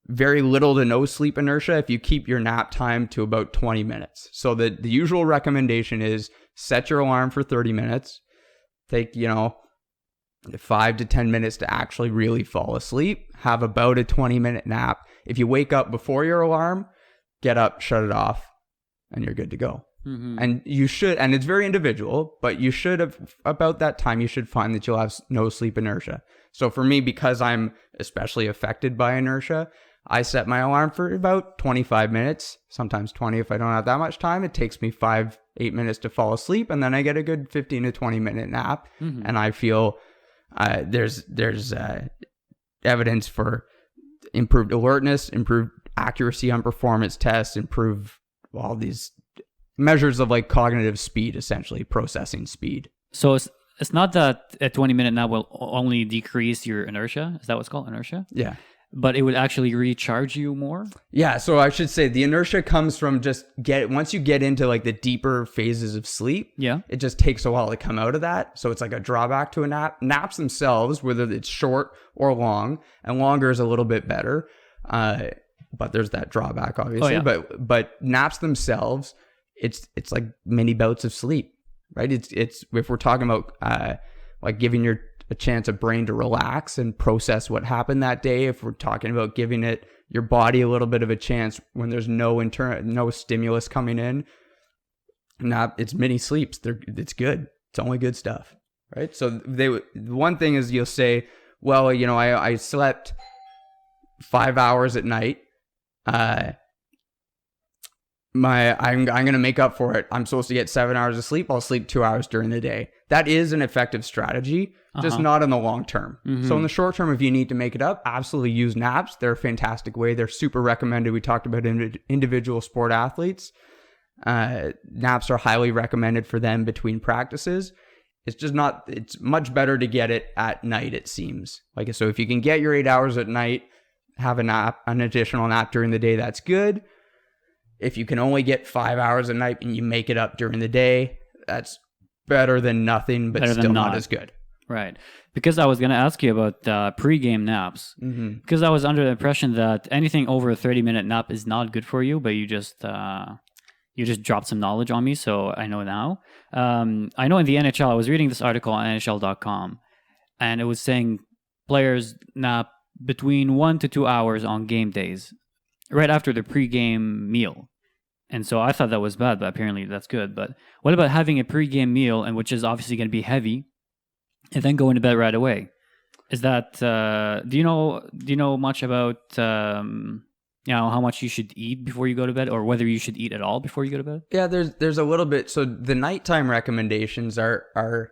very little to no sleep inertia if you keep your nap time to about 20 minutes. So the usual recommendation is set your alarm for 30 minutes. Take, 5 to 10 minutes to actually really fall asleep. Have about a 20-minute nap. If you wake up before your alarm, get up, shut it off, and you're good to go. Mm-hmm. And you should, and it's very individual, but you should have, about that time, you should find that you'll have no sleep inertia. So for me, because I'm especially affected by inertia, I set my alarm for about 25 minutes, sometimes 20 if I don't have that much time. It takes me 5-8 minutes to fall asleep, and then I get a good 15 to 20 minute nap. Mm-hmm. And I feel there's evidence for improved alertness, improved accuracy on performance tests, improved all these measures of like cognitive speed, essentially processing speed. So it's not that a 20-minute nap will only decrease your inertia. Is that what's called inertia? Yeah. But it would actually recharge you more? Yeah, so I should say the inertia comes from once you get into like the deeper phases of sleep, it just takes a while to come out of that. So it's like a drawback to a nap. Naps themselves, whether it's short or long, and longer is a little bit better, but there's that drawback obviously. Oh, yeah. But naps themselves, it's like mini bouts of sleep, right? It's if we're talking about like giving a chance of brain to relax and process what happened that day. If we're talking about giving your body a little bit of a chance when there's no stimulus coming in, it's mini sleeps. It's good. It's only good stuff, right? So one thing is you'll say, well, I slept 5 hours at night. I'm going to make up for it. I'm supposed to get 7 hours of sleep. I'll sleep 2 hours during the day. That is an effective strategy, just not in the long term. Mm-hmm. So in the short term, if you need to make it up, absolutely use naps. They're a fantastic way. They're super recommended. We talked about individual sport athletes. Naps are highly recommended for them between practices. It's much better to get it at night, it seems. So if you can get your 8 hours at night, have an additional nap during the day, that's good. If you can only get 5 hours a night and you make it up during the day, that's better than nothing, but still not as good. Right. Because I was going to ask you about pre-game naps. Because I was under the impression that anything over a 30-minute nap is not good for you, but you just dropped some knowledge on me, so I know now. I know in the NHL, I was reading this article on NHL.com, and it was saying players nap between 1 to 2 hours on game days, right after the pre-game meal. And so I thought that was bad, but apparently that's good. But what about having a pre-game meal, and which is obviously going to be heavy, and then going to bed right away? Is that do you know much about how much you should eat before you go to bed, or whether you should eat at all before you go to bed? Yeah, there's a little bit. So the nighttime recommendations are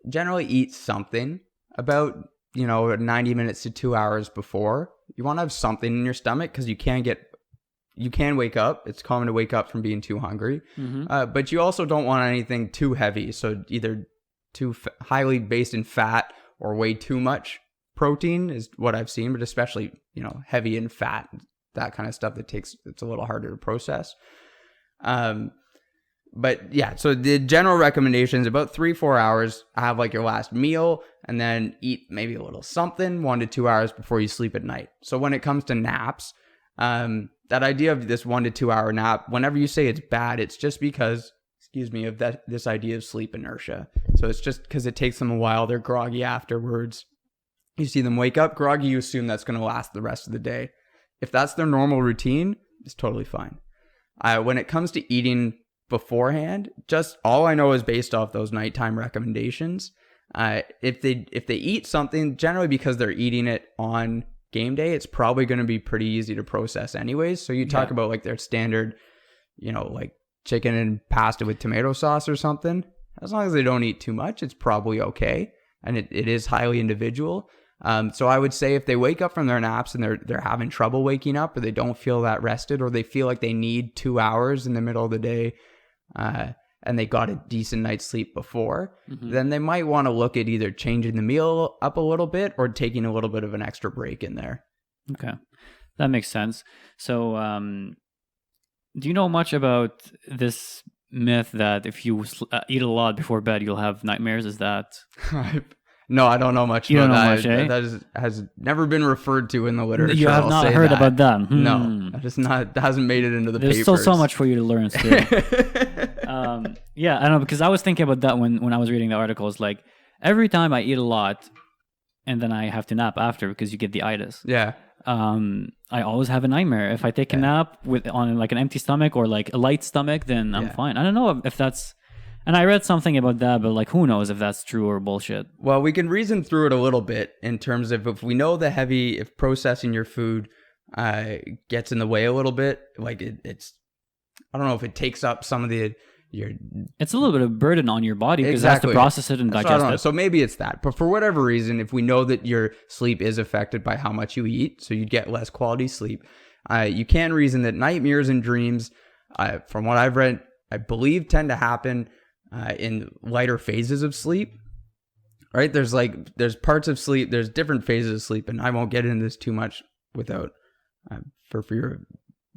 generally eat something about 90 minutes to 2 hours before. You want to have something in your stomach because you can wake up. It's common to wake up from being too hungry, but you also don't want anything too heavy. So either too highly based in fat or way too much protein is what I've seen, but especially heavy in fat, that kind of stuff it's a little harder to process. But yeah, so the general recommendations about 3-4 hours, have like your last meal, and then eat maybe a little something 1 to 2 hours before you sleep at night. So when it comes to naps, that idea of this 1 to 2 hour nap, whenever you say it's bad, it's just because, of this idea of sleep inertia. So it's just because it takes them a while. They're groggy afterwards. You see them wake up groggy, you assume that's going to last the rest of the day. If that's their normal routine, it's totally fine. When it comes to eating beforehand, just all I know is based off those nighttime recommendations. If they eat something, generally because they're eating it on game day, it's probably going to be pretty easy to process anyways. So you talk about like their standard, like chicken and pasta with tomato sauce or something. As long as they don't eat too much, it's probably okay. And it is highly individual. So I would say if they wake up from their naps and they're having trouble waking up, or they don't feel that rested, or they feel like they need 2 hours in the middle of the day, and they got a decent night's sleep before, then they might want to look at either changing the meal up a little bit or taking a little bit of an extra break in there. Okay. That makes sense. So, do you know much about this myth that if you eat a lot before bed, you'll have nightmares? Is that... No, I don't know much about that. Much, That has never been referred to in the literature. You have not heard about that? No, that hasn't made it into the papers. There's still so much for you to learn still. Yeah, I don't know, because I was thinking about that when I was reading the articles. Like, every time I eat a lot and then I have to nap after because you get the itis. Yeah. I always have a nightmare. If I take a nap on like an empty stomach or like a light stomach, then I'm fine. I don't know if that's... And I read something about that, but like, who knows if that's true or bullshit. Well, we can reason through it a little bit in terms of if we know if processing your food gets in the way a little bit, like it's, I don't know if it takes up some of it's a little bit of burden on your body because it has to process it and digest it. So maybe it's that. But for whatever reason, if we know that your sleep is affected by how much you eat, so you get less quality sleep, you can reason that nightmares and dreams, from what I've read, I believe tend to happen in lighter phases of sleep, right? There's parts of sleep, there's different phases of sleep, and I won't get into this too much without for fear of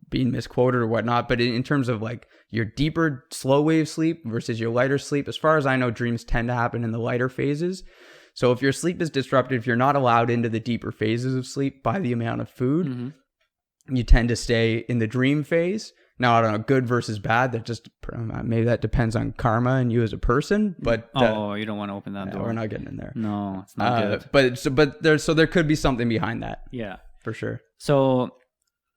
being misquoted or whatnot, but in terms of like your deeper slow wave sleep versus your lighter sleep, as far as I know, dreams tend to happen in the lighter phases. So if your sleep is disrupted, if you're not allowed into the deeper phases of sleep by the amount of food, you tend to stay in the dream phase. Now, I don't know, good versus bad. That just maybe that depends on karma and you as a person. But you don't want to open that door. We're not getting in there. No, it's not good. But there could be something behind that. Yeah, for sure. So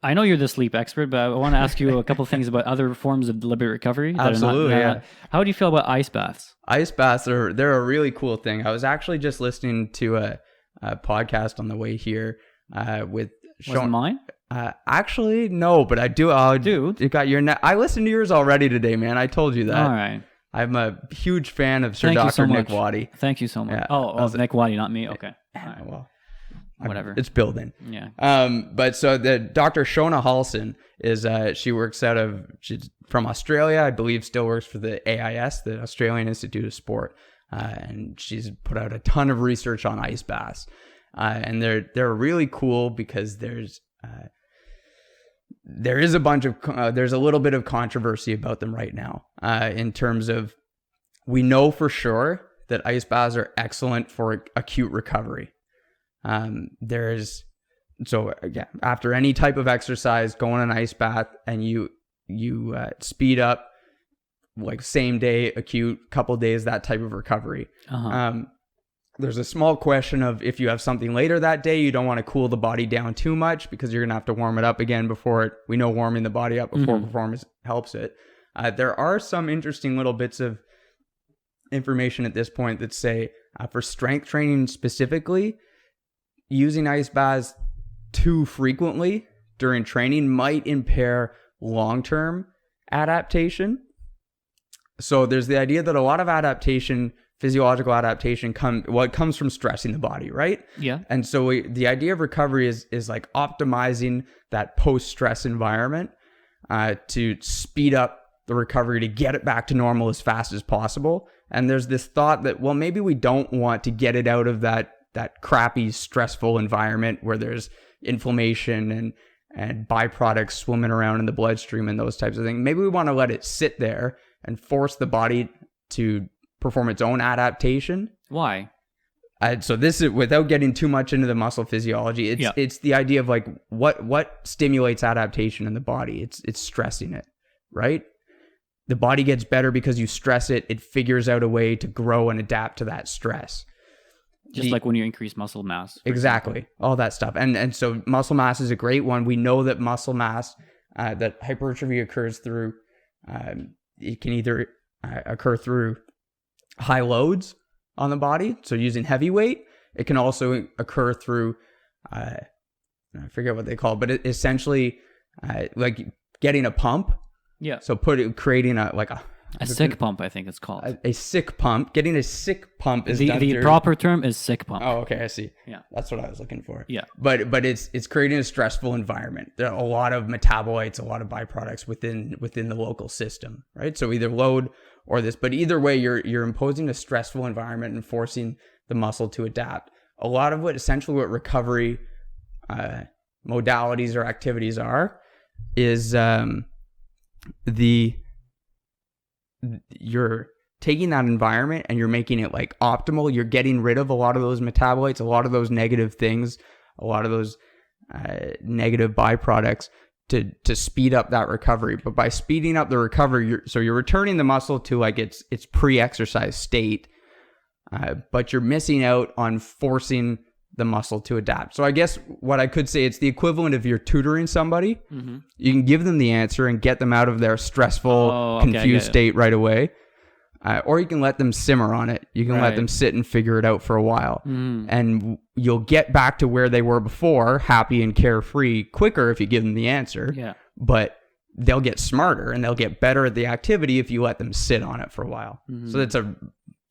I know you're the sleep expert, but I want to ask you a couple of things about other forms of deliberate recovery. Absolutely. Yeah. How do you feel about ice baths? Ice baths they're a really cool thing. I was actually just listening to a podcast on the way here with Sean. Was it mine? Actually, no, but I do. Dude, you got your. I listened to yours already today, man. I told you that. All right. I'm a huge fan of Sir Dr. Nick Waddy. Thank you so much. Yeah, Nick Waddy, not me. Okay. Right. Well, whatever. It's building. Yeah. But so the Dr. Shona Halson is she's from Australia, I believe, still works for the AIS, the Australian Institute of Sport, and she's put out a ton of research on ice baths, and they're really cool because there's a little bit of controversy about them right now, in terms of we know for sure that ice baths are excellent for acute recovery. So again, after any type of exercise, go in an ice bath and you speed up, like same day, acute, couple days, that type of recovery. There's a small question of if you have something later that day, you don't want to cool the body down too much because you're going to have to warm it up again we know warming the body up before performance helps it. There are some interesting little bits of information at this point that say for strength training specifically, using ice baths too frequently during training might impair long-term adaptation. So there's the idea that a lot of adaptation, physiological adaptation, comes from stressing the body, right? Yeah. And so the idea of recovery is like optimizing that post-stress environment to speed up the recovery to get it back to normal as fast as possible. And there's this thought that, well, maybe we don't want to get it out of that crappy, stressful environment where there's inflammation and byproducts swimming around in the bloodstream and those types of things. Maybe we want to let it sit there and force the body to perform its own adaptation. Why? So this is without getting too much into the muscle physiology. It's the idea of like what stimulates adaptation in the body. It's stressing it, right? The body gets better because you stress it. It figures out a way to grow and adapt to that stress. Just like when you increase muscle mass. Exactly. All that stuff. And so muscle mass is a great one. We know that muscle mass, that hypertrophy occurs through, it can either occur through high loads on the body, so using heavy weight. It can also occur through, I forget what they call it, but essentially like getting a pump. Yeah. So creating a sick pump, I think it's called. A sick pump. Getting a sick pump is the proper term is sick pump. Oh, okay, I see. Yeah, that's what I was looking for. Yeah, but it's creating a stressful environment. There are a lot of metabolites, a lot of byproducts within the local system, right? So either load or this, but either way, you're imposing a stressful environment and forcing the muscle to adapt. A lot of what recovery modalities or activities are is you're taking that environment and you're making it like optimal. You're getting rid of a lot of those metabolites, a lot of those negative things, a lot of those negative byproducts to speed up that recovery. But by speeding up the recovery, you're returning the muscle to like its pre-exercise state, but you're missing out on forcing the muscle to adapt. So I guess what I could say, it's the equivalent of you're tutoring somebody. Mm-hmm. You can give them the answer and get them out of their stressful, confused state right away. Or you can let them simmer on it. You can let them sit and figure it out for a while. And you'll get back to where they were before, happy and carefree, quicker if you give them the answer. Yeah. But they'll get smarter and they'll get better at the activity if you let them sit on it for a while. Mm-hmm. So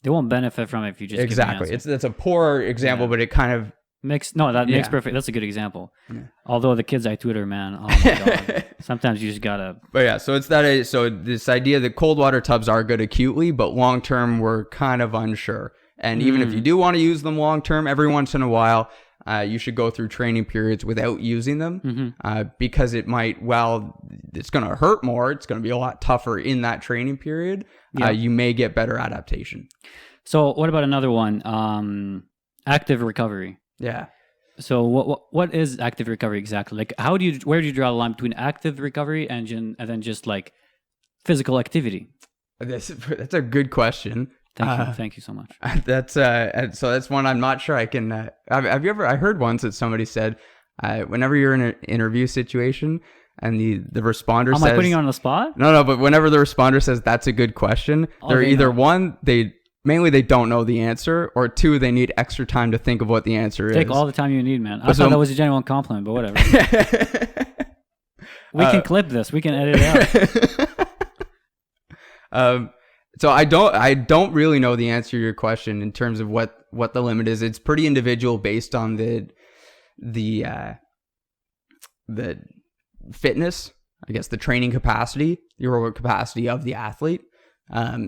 they won't benefit from it if you just give them the answer. That's a poor example, but it kind of makes perfect. That's a good example. Yeah. Although the kids I tutor, man, oh my god, sometimes you just gotta. But yeah, so it's that. So this idea that cold water tubs are good acutely, but long term we're kind of unsure. And even if you do want to use them long term, every once in a while, you should go through training periods without using them, because it might. It's going to hurt more. It's going to be a lot tougher in that training period. Yeah. You may get better adaptation. So what about another one? Active recovery. Yeah. So what is active recovery exactly? Like, where do you draw the line between active recovery and then just like physical activity? That's a good question. Thank you so much. That's one I'm not sure I can. Have you ever? I heard once that somebody said, whenever you're in an interview situation and the responder says, "Am I putting you on the spot?" No. But whenever the responder says that's a good question, they're either one they don't know the answer, or two, they need extra time to think of what the answer is. Take all the time you need, man. I thought that was a genuine compliment, but whatever. We can clip this. We can edit it out. So I don't really know the answer to your question in terms of what the limit is. It's pretty individual based on the fitness, I guess, the training capacity, the aerobic capacity of the athlete.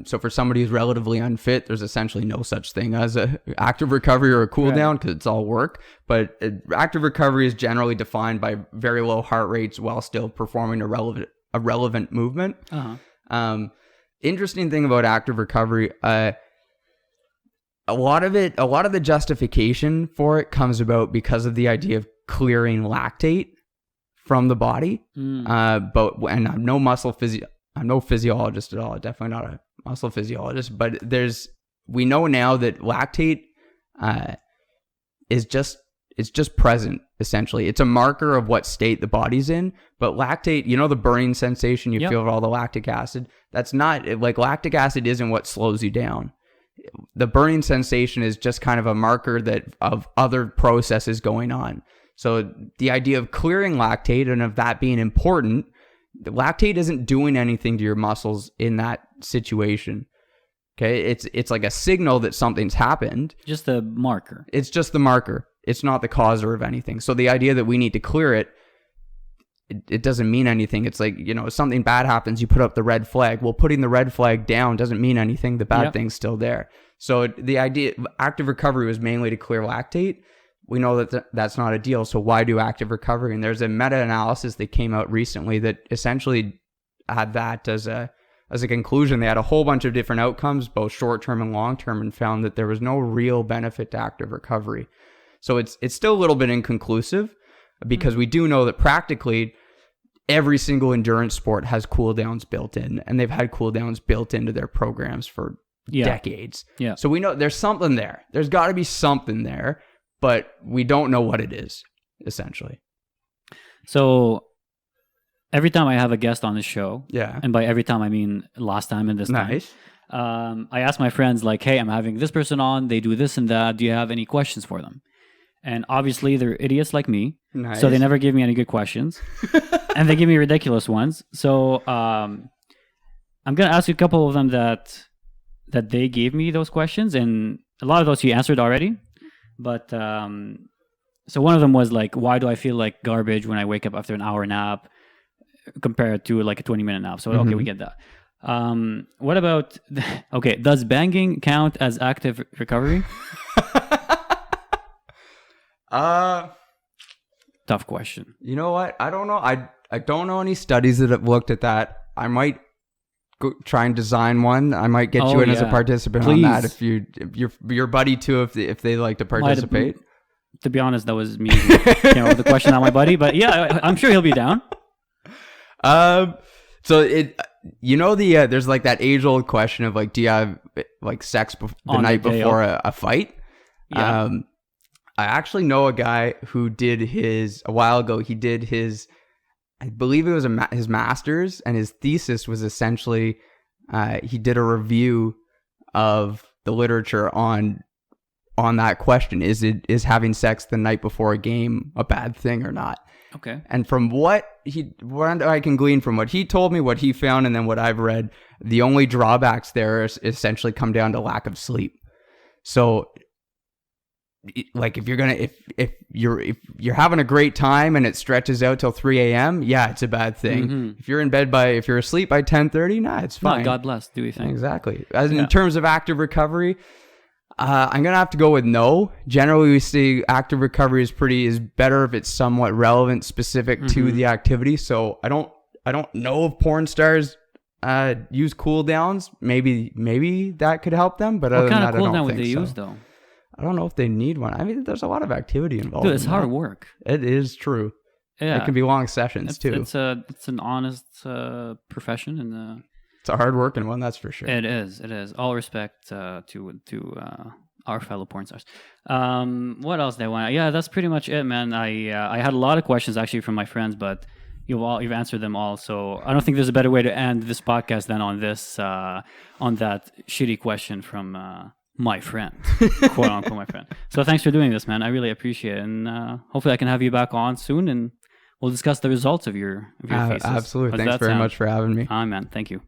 So for somebody who's relatively unfit, there's essentially no such thing as a active recovery or a cool down because it's all work. But active recovery is generally defined by very low heart rates while still performing a relevant movement. interesting thing about active recovery, a lot of the justification for it comes about because of the idea of clearing lactate from the body. And I'm no physiologist at all, definitely not a muscle physiologist, but we know now that lactate is just present, essentially. It's a marker of what state the body's in, but lactate, the burning sensation you feel of all the lactic acid, that's not, like, lactic acid isn't what slows you down. The burning sensation is just kind of a marker of other processes going on. So the idea of clearing lactate and of that being important, the lactate isn't doing anything to your muscles in that situation. Okay, it's like a signal that something's happened. Just a marker. It's just the marker. It's not the causer of anything. So the idea that we need to clear it doesn't mean anything. It's like, if something bad happens, you put up the red flag. Well, putting the red flag down doesn't mean anything. The bad thing's still there. So the idea, active recovery was mainly to clear lactate. We know that that's not a deal. So why do active recovery? And there's a meta-analysis that came out recently that essentially had that as a conclusion. They had a whole bunch of different outcomes, both short-term and long-term, and found that there was no real benefit to active recovery. So it's still a little bit inconclusive, because we do know that practically every single endurance sport has cooldowns built in, and they've had cooldowns built into their programs for decades. Yeah. So we know there's something there. There's got to be something there, but we don't know what it is, essentially. So every time I have a guest on the show, and by every time I mean last time and this time, I ask my friends, like, hey, I'm having this person on, they do this and that, do you have any questions for them? And obviously they're idiots like me, so they never give me any good questions, and they give me ridiculous ones. So I'm going to ask you a couple of them that they gave me those questions, and a lot of those you answered already. But so one of them was like, why do I feel like garbage when I wake up after an hour nap compared to like a 20-minute nap? So okay, we get that. What about, does banging count as active recovery? Tough question. You know what? I don't know. I don't know any studies that have looked at that. I might go try and design one. I might get you in as a participant on that if your buddy too, if they like to participate. To be honest, that was me who came up with the question, not my buddy. But yeah, I'm sure he'll be down. So there's like that age-old question of like, do you have like sex the night before a fight? Yeah. I actually know a guy who did a while ago. He did his, I believe it was his master's, and his thesis was essentially, he did a review of the literature on that question. Is having sex the night before a game a bad thing or not? Okay. And from what I can glean from what he told me, what he found, and then what I've read, the only drawbacks there essentially come down to lack of sleep. So, like, if you're having a great time and it stretches out till 3 a.m., yeah, it's a bad thing. Mm-hmm. If you're asleep by 10:30, nah, it's fine. God bless. Do we think? Exactly. In terms of active recovery, I'm gonna have to go with no. Generally, we see active recovery is better if it's somewhat relevant, specific to the activity. So I don't know if porn stars use cool downs. Maybe that could help them, but other than that, I don't think so. What kind of cool down would they use though? I don't know if they need one. I mean, there's a lot of activity involved. Dude, it's hard work. It is true. Yeah, it can be long sessions too. It's an honest profession, and it's a hard working one, that's for sure. It is. All respect to our fellow porn stars. What else did I want? Yeah, that's pretty much it, man. I had a lot of questions actually from my friends, but you've answered them all. So I don't think there's a better way to end this podcast than on that shitty question from my friend, quote unquote my friend. So thanks for doing this, man. I really appreciate it, and hopefully I can have you back on soon, and we'll discuss the results of your thesis. Absolutely. Thanks very much for having me. Man, thank you.